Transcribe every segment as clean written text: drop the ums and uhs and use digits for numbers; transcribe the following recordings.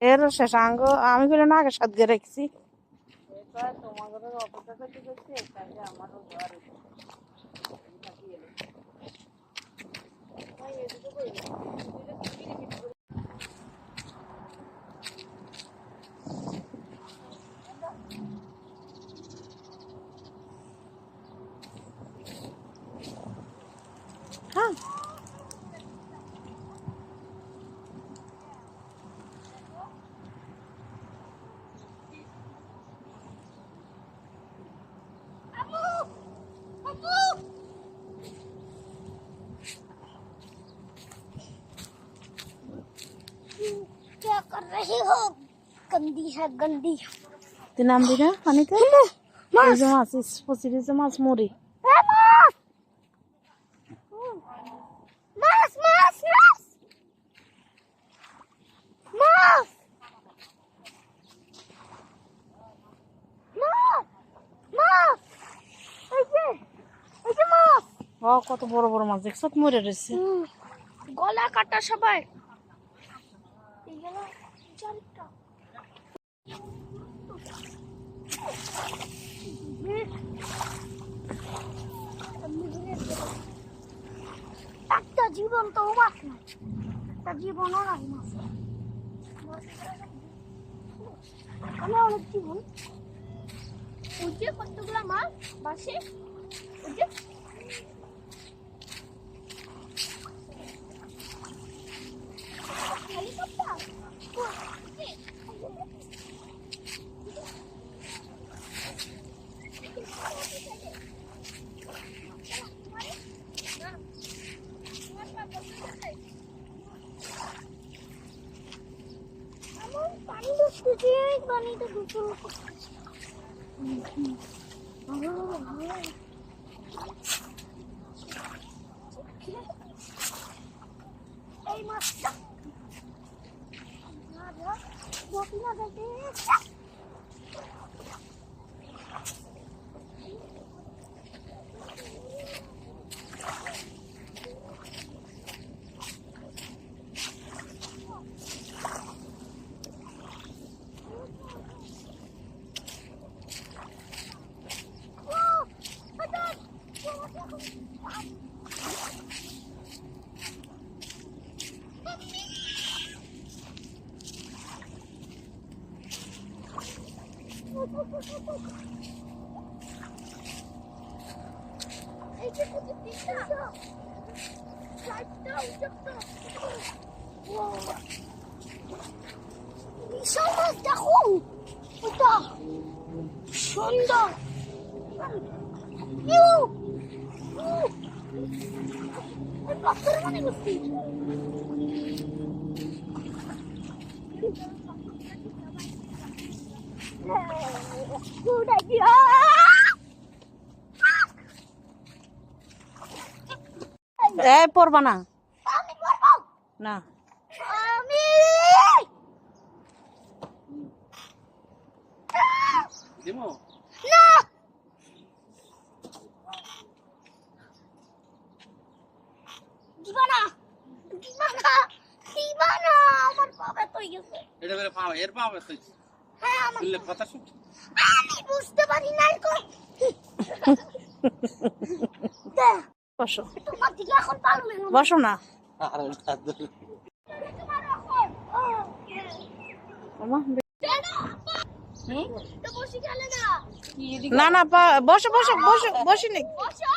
এর শেষ আঙ্গ আমি বলে না আগে সাতগে রেখেছি হ্যাঁ क्या कर रही हो? गंदी है गंदी। তুই নাম দিনা পানিতে এই যে মাছ পচির যে মাছ মরি मास मास मास मास मास मास এই যে মাছ ও কত বড় বড় মাছ দেখছ মরে রয়েছে গলা কাটা সবাই এইগুলো চারটা একটা জীবন তো মাছ না একটা জীবনও নাই মাছ অনেক জীবন ওই যে কতগুলা মাছ বাসে ওই যে পানিতে দুপুর এই মাছটা বকিনা যাইতে এই যে তিনটা চারটা উঠতো বিশাল মাছ দেখো ওটা সুন্দর ইউ পাথর মানে বসছি good idea এই পড়বা না আমি করবো না আমি দিমু না দিবানা দিবানা দিবানা আমার বাবা তো গেছে এটা করে পাও এর পাও তো হ্যাঁ আমার বললে কথা শুন আমি বুঝতে পারি না কো বসো তোমার দিকে এখন পারবে না বসো না আর তোমার এখন আমা তো বসে গেলে না না না বসো বসো বসো বসি নি বসো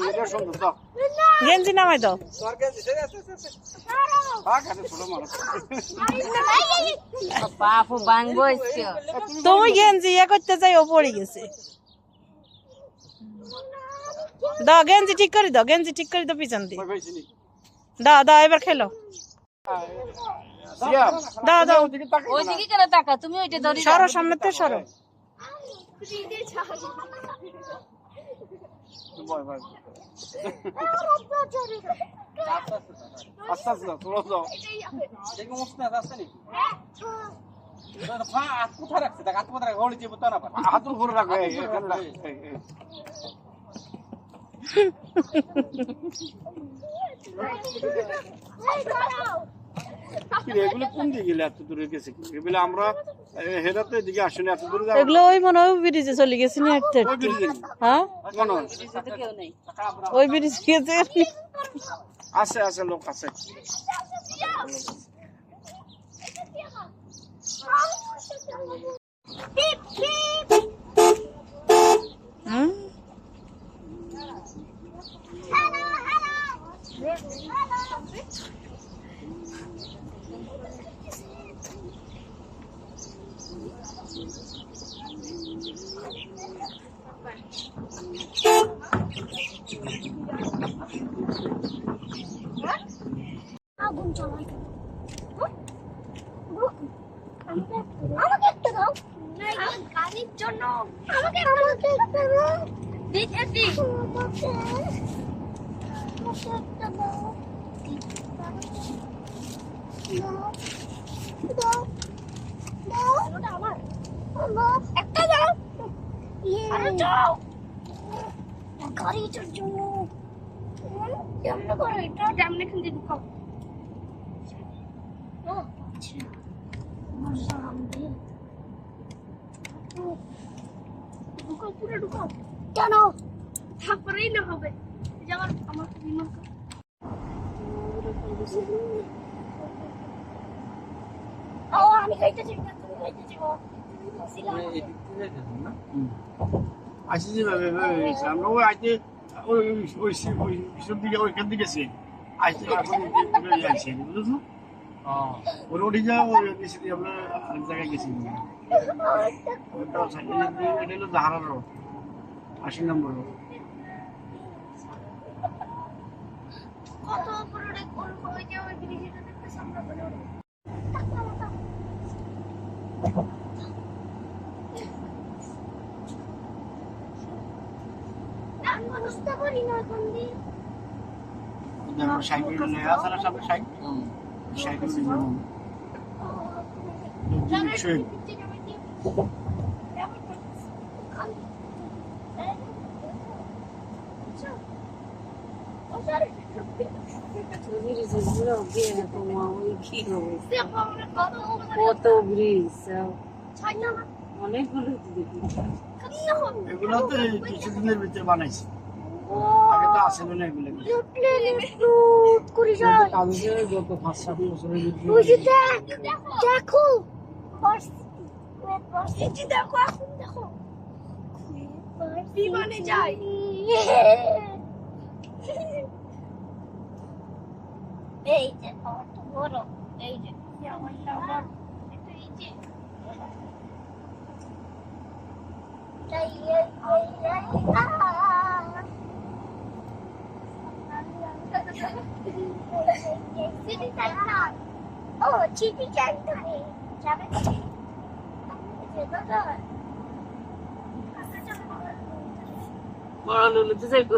এটা সুন্দর দাও গেঞ্জি নামাই দাও তোর কাছে সেটা কাছে ছোট মানুষ বাপু বাংবো ইচ্ছে তুমি গেঞ্জি ইয়ে করতে যাই ও পড়ে গেছে দাও গেঞ্জি ঠিক করে দাও গেঞ্জি ঠিক করে দাও পিছন দিয়ে কইছিনি দাও দাও এবার খেলো সিয়াম দাও দাও ওইদিকে কেন তাকা তুমি ওইটা ধরি সরো সামনে তো সরো বয় ভাই আস্তে আস্তে চলো যাও দেখো মুছনা আসছে নি পা হাত কোথায় রাখছে দেখ হাত কোথায় রাখছে হলি যে বুতা না পারে হাত উপরে রাখো এই এই দাঁড়াও কি রে, এগুলো কোন দিকে গেলে এত দূরে গেছে কি এগুলো আমরা হেরাতে এদিকে আসলে এত দূরে যাবো এগুলো ওই মনে হয় ব্রিজে চলে গেছে নি একটা ওই ব্রিজে হ্যাঁ মনে হয় কেউ নেই ওই ব্রিজ গেছে আছে আছে লোক আছে টিপ টিপ হুম হ্যালো হ্যালো আগুন চালাই আমাকে একটা দাও গাড়ির জন্য আমাকে একটা দাও দিতেছি একটা দাও দাও দাও ওটা আমার একটা দাও আরে যাও গাড়িটার জন্য কেমন করে এটা কেমন এখান থেকে ঢুকাও ও আচ্ছা মজা হবে ঢুকাও পুরো ঢুকাও কেন তারপরেই না হবে যেমন আমার বিমান ও আমি খাইতেছি না তুমি খাইতেছি ও আসি যে আমরা ওই আইতে ওই ওই ওই সব দিকে ওইখান থেকে গেছি আইতে এখন আসছি বুঝছো ওর ওটি যা ওই দিকে আমরা আরেক জায়গায় গেছি ওটা এটা হলো জাহারার রোড 80 নম্বর রোড কত উপরে কোন কই যে ওই ব্রিজটা দেখতে সামনে বলে আমি বুঝতে পারি না কোন দিন আমরা সাইকেল নিয়ে আসলে সব সাইকেল কত ব্রিজ অনেকগুলো এগুলো তো কিছুদিনের ভিতরে বানাইছে আগে তো আসলে না এগুলো গত 5-7 বছরের দেখো দেখো এখন দেখো বিমানে যাই এই যে কত বড় এই যে আমার এই যে ও চিঠি চাই তুমি যাবে বড় লুলু তো যাইব